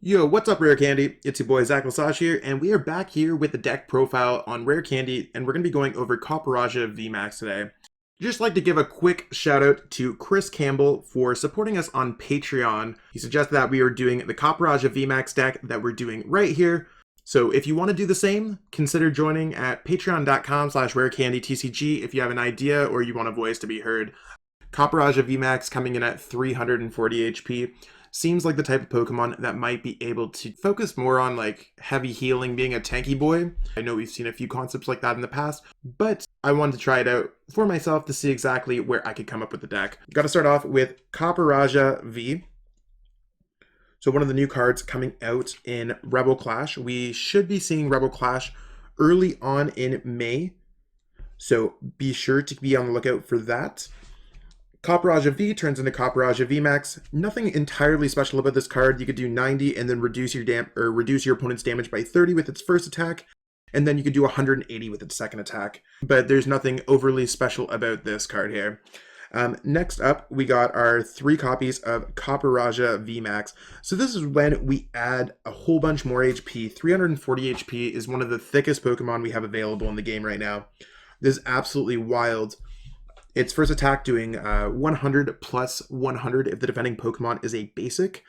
Yo, what's up, Rare Candy? It's your boy Zach Lesage here, and we are back here with the deck profile on Rare Candy, and we're going to be going over Copperajah VMAX today. Just like to give a quick shout out to Chris Campbell for supporting us on Patreon. He suggested that we are doing the Copperajah VMAX deck that we're doing right here. So if you want to do the same, consider joining at patreon.com/rarecandytcg if you have an idea or you want a voice to be heard. Copperajah VMAX coming in at 340 HP. Seems like the type of Pokemon that might be able to focus more on like heavy healing, being a tanky boy. I know we've seen a few concepts like that in the past, but I wanted to try it out for myself to see exactly where I could come up with the deck. Got to start off with Copperajah V. So one of the new cards coming out in Rebel Clash. We should be seeing Rebel Clash early on in May, so be sure to be on the lookout for that. Copperajah V turns into Copperajah VMAX. Nothing entirely special about this card. You could do 90 and then reduce your opponent's damage by 30 with its first attack, and then you could do 180 with its second attack. But there's nothing overly special about this card here. Next up, we got our 3 copies of Copperajah VMAX. So this is when we add a whole bunch more HP. 340 HP is one of the thickest Pokemon we have available in the game right now. This is absolutely wild. Its first attack doing 100 plus 100 if the defending Pokemon is a basic,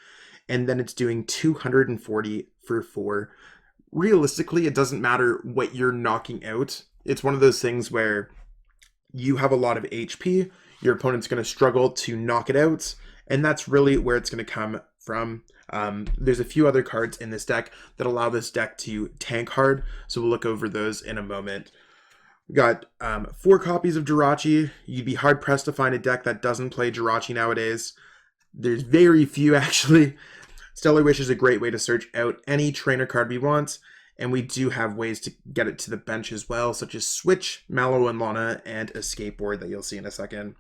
and then it's doing 240 for 4. Realistically, it doesn't matter what you're knocking out. It's one of those things where you have a lot of HP, your opponent's going to struggle to knock it out, and that's really where it's going to come from. There's a few other cards in this deck that allow this deck to tank hard, so we'll look over those in a moment. We got 4 copies of Jirachi. You'd be hard-pressed to find a deck that doesn't play Jirachi nowadays. There's very few, actually. Stellar Wish is a great way to search out any trainer card we want, and we do have ways to get it to the bench as well, such as Switch, Mallow and Lana, and a Skateboard that you'll see in a second.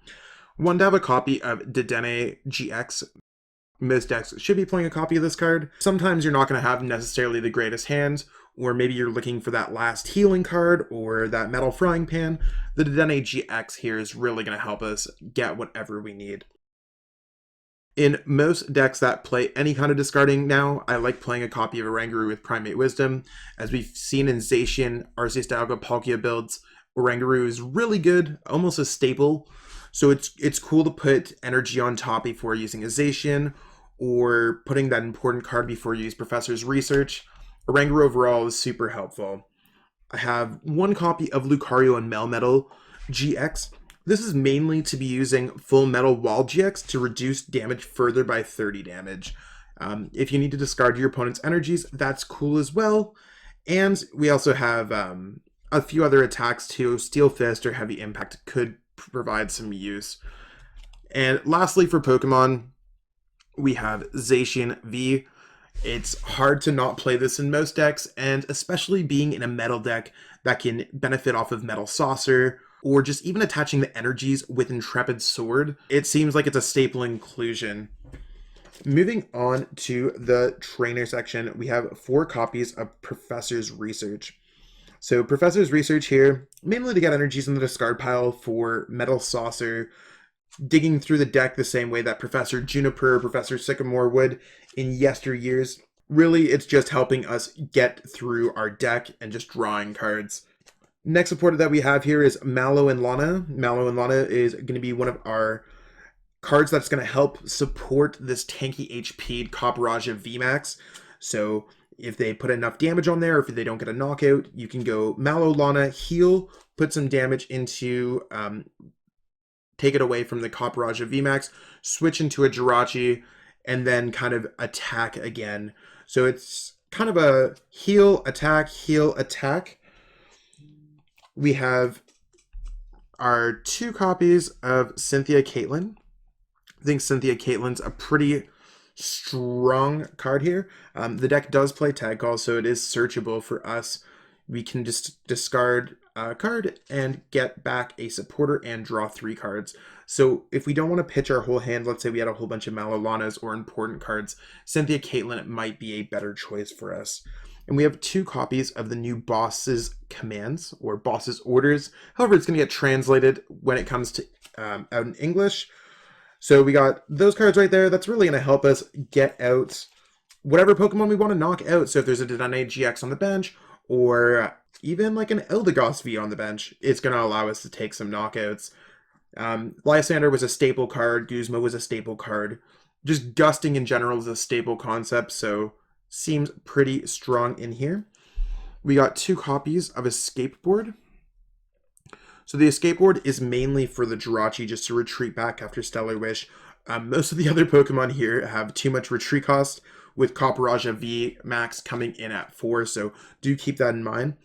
One to have a copy of Deandre GX. Most decks should be playing a copy of this card. Sometimes you're not going to have necessarily the greatest hand, or maybe you're looking for that last healing card or that metal frying pan. The Deandre GX here is really going to help us get whatever we need. In most decks that play any kind of discarding now, I like playing a copy of Oranguru with Primate Wisdom. As we've seen in Zacian, Arceus Dialga, Palkia builds, Oranguru is really good, almost a staple. So it's cool to put energy on top before using a Zacian, or putting that important card before you use Professor's Research. Oranguru overall is super helpful. I have 1 copy of Lucario Melmetal GX. This is mainly to be using Full Metal Wall GX to reduce damage further by 30 damage. If you need to discard your opponent's energies, that's cool as well. And we also have a few other attacks too. Steel Fist or Heavy Impact could provide some use. And lastly, for Pokemon, we have Zacian V. It's hard to not play this in most decks, and especially being in a metal deck that can benefit off of Metal Saucer, or just even attaching the energies with Intrepid Sword, it seems like it's a staple inclusion. Moving on to the trainer section, we have 4 copies of Professor's Research. So Professor's Research here, mainly to get energies in the discard pile for Metal Saucer, digging through the deck the same way that Professor Juniper or Professor Sycamore would in yesteryears. Really, it's just helping us get through our deck and just drawing cards. Next supporter that we have here is Mallow and Lana. Mallow and Lana is going to be one of our cards that's going to help support this tanky HP'd Copperajah VMAX. So if they put enough damage on there, or if they don't get a knockout, you can go Mallow, Lana, heal, put some damage into... take it away from the Copperajah VMAX, switch into a Jirachi, and then kind of attack again. So it's kind of a heal, attack, heal, attack. We have our 2 copies of Cynthia Caitlin. I think Cynthia Caitlin's a pretty strong card here. The deck does play Tag Call, so it is searchable for us. We can just discard a card and get back a supporter and draw 3 cards. So if we don't want to pitch our whole hand, let's say we had a whole bunch of Malolanas or important cards, Cynthia Caitlin might be a better choice for us. And we have 2 copies of the new Boss's Commands, or Boss's Orders. However, it's going to get translated when it comes to out in English. So we got those cards right there. That's really going to help us get out whatever Pokemon we want to knock out. So if there's a Deandre GX on the bench, or even like an Eldegoss V on the bench, it's going to allow us to take some knockouts. Lysander was a staple card. Guzma was a staple card. Just gusting in general is a staple concept, so seems pretty strong in here. We got 2 copies of Escape Board. So the Escape Board is mainly for the Jirachi, just to retreat back after Stellar Wish. Most of the other Pokemon here have too much retreat cost, with Copperajah VMAX coming in at 4, so do keep that in mind.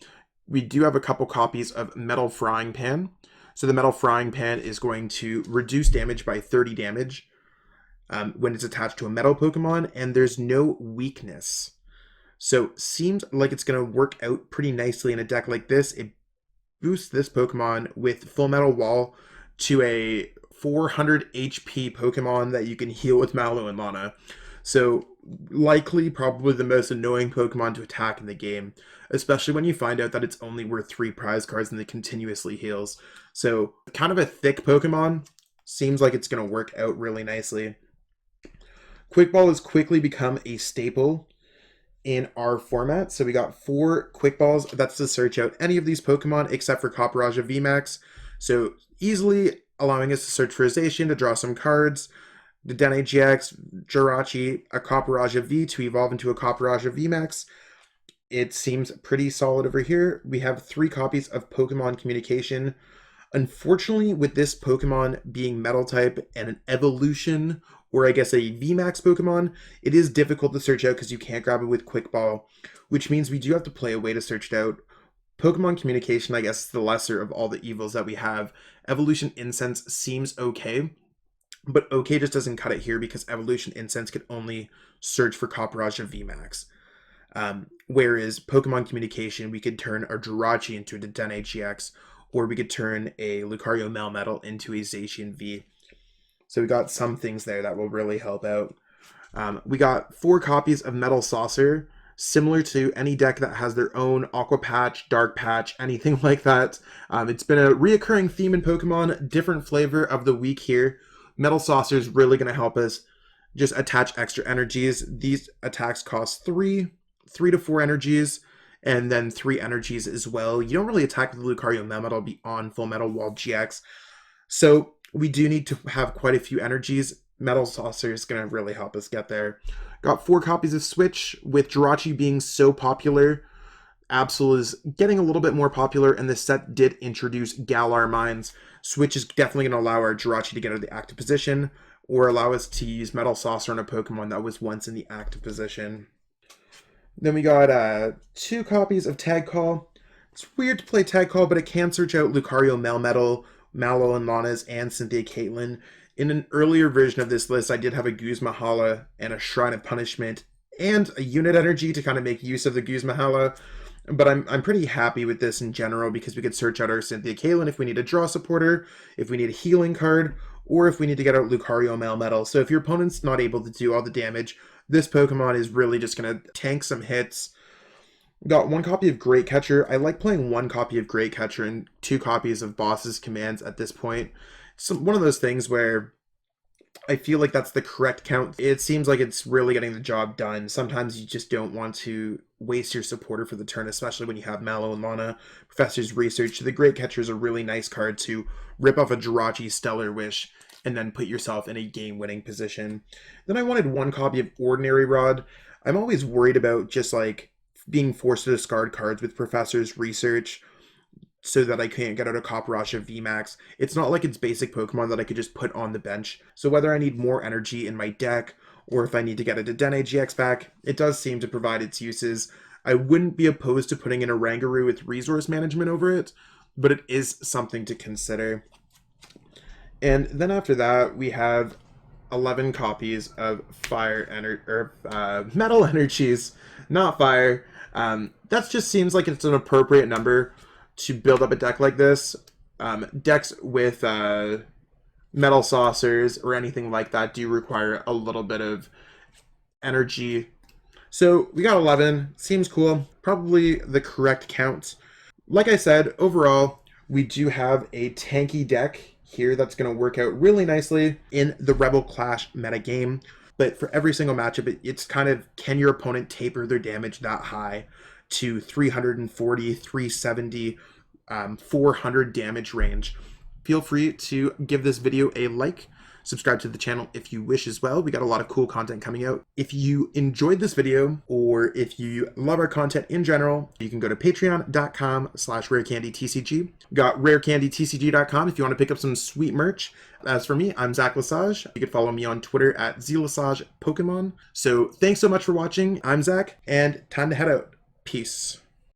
We do have a couple copies of Metal Frying Pan. So the Metal Frying Pan is going to reduce damage by 30 damage when it's attached to a metal Pokemon, and there's no weakness. So seems like it's going to work out pretty nicely in a deck like this. It boosts this Pokemon with Full Metal Wall to a 400 HP Pokemon that you can heal with Mallow and Lana. So likely probably the most annoying Pokemon to attack in the game, especially when you find out that it's only worth 3 prize cards and it continuously heals. So kind of a thick Pokemon. Seems like it's going to work out really nicely. Quick Ball has quickly become a staple in our format. So we got 4 Quick Balls. That's to search out any of these Pokemon except for Copperajah VMAX. So easily allowing us to search for a Zacian to draw some cards, the Deandre GX, Jirachi, a Copperajah V to evolve into a Copperajah VMAX. It seems pretty solid over here. We have 3 copies of Pokemon Communication. Unfortunately, with this Pokemon being Metal type and an evolution, or I guess a VMAX Pokemon, it is difficult to search out because you can't grab it with Quick Ball, which means we do have to play a way to search it out. Pokemon Communication, I guess, is the lesser of all the evils that we have. Evolution Incense seems okay, but okay just doesn't cut it here because Evolution Incense could only search for Copperajah VMAX. Whereas Pokemon Communication, we could turn our Jirachi into a Deandre GX, or we could turn a Lucario Melmetal into a Zacian V. So we got some things there that will really help out. We got 4 copies of Metal Saucer, similar to any deck that has their own Aqua Patch, Dark Patch, anything like that. It's been a reoccurring theme in Pokemon, different flavor of the week here. Metal Saucer is really going to help us just attach extra energies. These attacks cost 3 to 4 energies, and then 3 energies as well. You don't really attack with the Lucario Melmetal beyond Full Metal Wall GX. So we do need to have quite a few energies. Metal Saucer is going to really help us get there. Got 4 copies of Switch. With Jirachi being so popular, Absol is getting a little bit more popular, and this set did introduce Galar Mines. Switch is definitely going to allow our Jirachi to get out of the active position, or allow us to use Metal Saucer on a Pokemon that was once in the active position. Then we got 2 copies of Tag Call. It's weird to play Tag Call, but it can search out Lucario Melmetal, Mallow and Lana's, and Cynthia Caitlin. In an earlier version of this list, I did have a Guzma Hala and a Shrine of Punishment and a Unit Energy to kind of make use of the Guzma Hala. But I'm pretty happy with this in general because we could search out our Cynthia Caitlin if we need a draw supporter, if we need a healing card, or if we need to get out Lucario Melmetal. So if your opponent's not able to do all the damage, this Pokemon is really just going to tank some hits. Got 1 copy of Great Catcher. I like playing 1 copy of Great Catcher and 2 copies of Boss's Commands at this point. It's one of those things where I feel like that's the correct count. It seems like it's really getting the job done. Sometimes you just don't want to waste your supporter for the turn, especially when you have Mallow and Lana, Professor's Research. The Great Catcher is a really nice card to rip off a Jirachi Stellar Wish and then put yourself in a game-winning position. Then I wanted 1 copy of Ordinary Rod. I'm always worried about just like being forced to discard cards with Professor's Research so that I can't get out a Copperajah VMAX. It's not like it's basic Pokemon that I could just put on the bench. So whether I need more energy in my deck, or if I need to get a Deandre GX back, it does seem to provide its uses. I wouldn't be opposed to putting in a Rangaroo with resource management over it, but it is something to consider. And then after that, we have 11 copies of Metal Energies, not Fire. That just seems like it's an appropriate number to build up a deck like this. Decks with Metal Saucers or anything like that do require a little bit of energy. So we got 11. Seems cool. Probably the correct count. Like I said, overall, we do have a tanky deck here that's going to work out really nicely in the Rebel Clash metagame. But for every single matchup, it's kind of, can your opponent taper their damage that high to 340, 370, 400 damage range? Feel free to give this video a like, subscribe to the channel if you wish as well. We got a lot of cool content coming out. If you enjoyed this video, or if you love our content in general, you can go to patreon.com/rarecandytcg. Got rarecandytcg.com if you want to pick up some sweet merch. As for me, I'm Zach Lesage. You can follow me on Twitter at zlesagepokemon. So thanks so much for watching. I'm Zach, and time to head out. Peace.